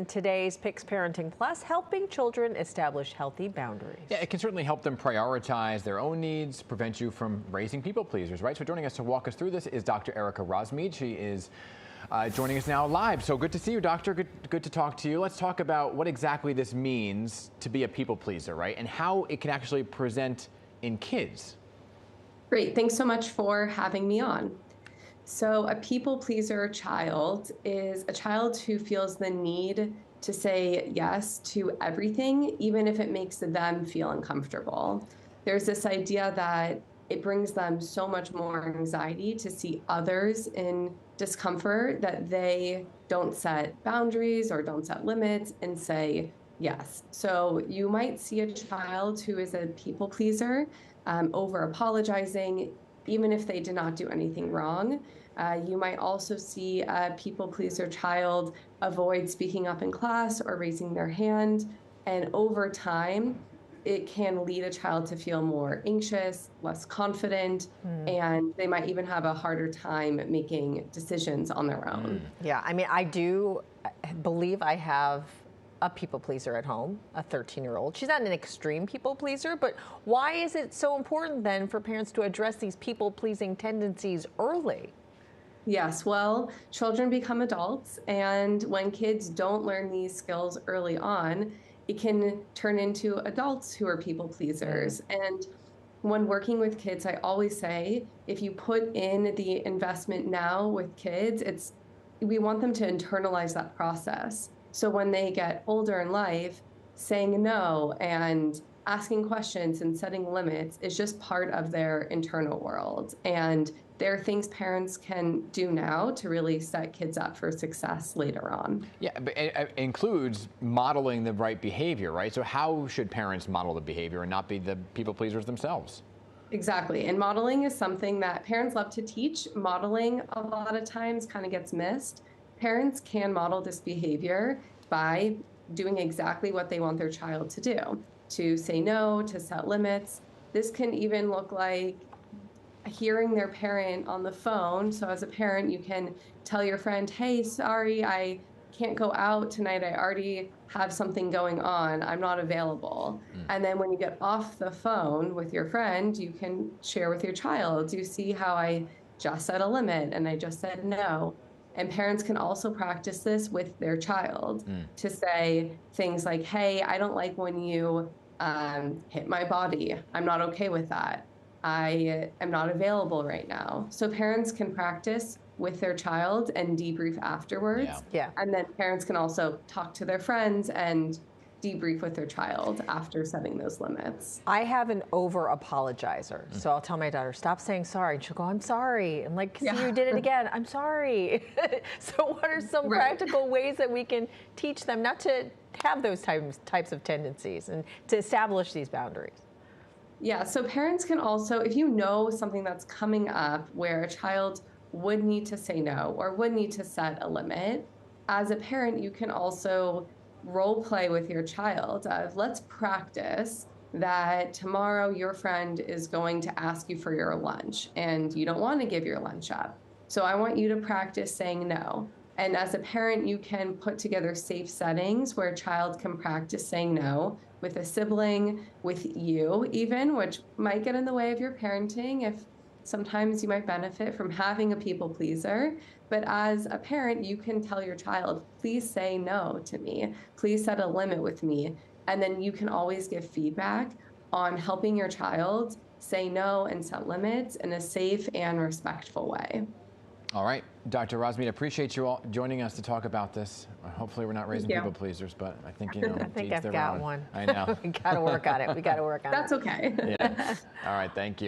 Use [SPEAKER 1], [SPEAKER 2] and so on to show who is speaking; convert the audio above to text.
[SPEAKER 1] Today's Picks Parenting Plus, helping children establish healthy boundaries.
[SPEAKER 2] Yeah, it can certainly help them prioritize their own needs, prevent you from raising people pleasers, right? So joining us to walk us through this is Dr. Rozmid. She is joining us now live. So good to see you, doctor. Good to talk to you. Let's talk about what exactly this means to be a people pleaser, right? And how it can actually present in kids.
[SPEAKER 3] Great. Thanks so much for having me on. So a people pleaser child is a child who feels the need to say yes to everything, even if it makes them feel uncomfortable. There's this idea that it brings them so much more anxiety to see others in discomfort that they don't set boundaries or don't set limits and say yes. So you might see a child who is a people pleaser, over apologizing, even if they did not do anything wrong. You might also see a people pleaser child avoid speaking up in class or raising their hand. And over time, it can lead a child to feel more anxious, less confident, and they might even have a harder time making decisions on their own.
[SPEAKER 1] Yeah, I mean, I do believe I have a people pleaser at home, a 13-year-old. She's not an extreme people pleaser, but why is it so important then for parents to address these people pleasing tendencies early?
[SPEAKER 3] Yes, well, children become adults, and when kids don't learn these skills early on, it can turn into adults who are people pleasers. And when working with kids, I always say, if you put in the investment now with kids, we want them to internalize that process. So when they get older in life, saying no and asking questions and setting limits is just part of their internal world. And there are things parents can do now to really set kids up for success later on.
[SPEAKER 2] Yeah, but it includes modeling the right behavior, right? So how should parents model the behavior and not be the people pleasers themselves?
[SPEAKER 3] Exactly. And modeling is something that parents love to teach. Modeling a lot of times kind of gets missed. Parents can model this behavior by doing exactly what they want their child to do, to say no, to set limits. This can even look like hearing their parent on the phone. So as a parent, you can tell your friend, hey, sorry, I can't go out tonight. I already have something going on. I'm not available. And then when you get off the phone with your friend, you can share with your child, you see how I just set a limit and I just said no. And parents can also practice this with their child to say things like, hey, I don't like when you hit my body. I'm not okay with that. I am not available right now. So parents can practice with their child and debrief afterwards.
[SPEAKER 1] Yeah.
[SPEAKER 3] And then parents can also talk to their friends and debrief with their child after setting those limits.
[SPEAKER 1] I have an over apologizer. So I'll tell my daughter, stop saying sorry. And she'll go, I'm sorry. And like, see, you did it again. I'm sorry. So what are some practical ways that we can teach them not to have those types of tendencies and to establish these boundaries?
[SPEAKER 3] Yeah, so parents can also, if you know something that's coming up where a child would need to say no or would need to set a limit, as a parent, you can also role play with your child of, let's practice that tomorrow your friend is going to ask you for your lunch and you don't want to give your lunch up. So I want you to practice saying no. And as a parent, you can put together safe settings where a child can practice saying no with a sibling, with you even, which might get in the way of your parenting if sometimes you might benefit from having a people pleaser. But as a parent, you can tell your child, please say no to me. Please set a limit with me. And then you can always give feedback on helping your child say no and set limits in a safe and respectful way.
[SPEAKER 2] All right, Dr. Rozmid, appreciate you all joining us to talk about this. Hopefully we're not raising people pleasers, but I think,
[SPEAKER 1] I think I've got one.
[SPEAKER 2] I know.
[SPEAKER 1] We got to work on it. We got to work on it.
[SPEAKER 3] That's okay.
[SPEAKER 2] Yeah. All right, thank you.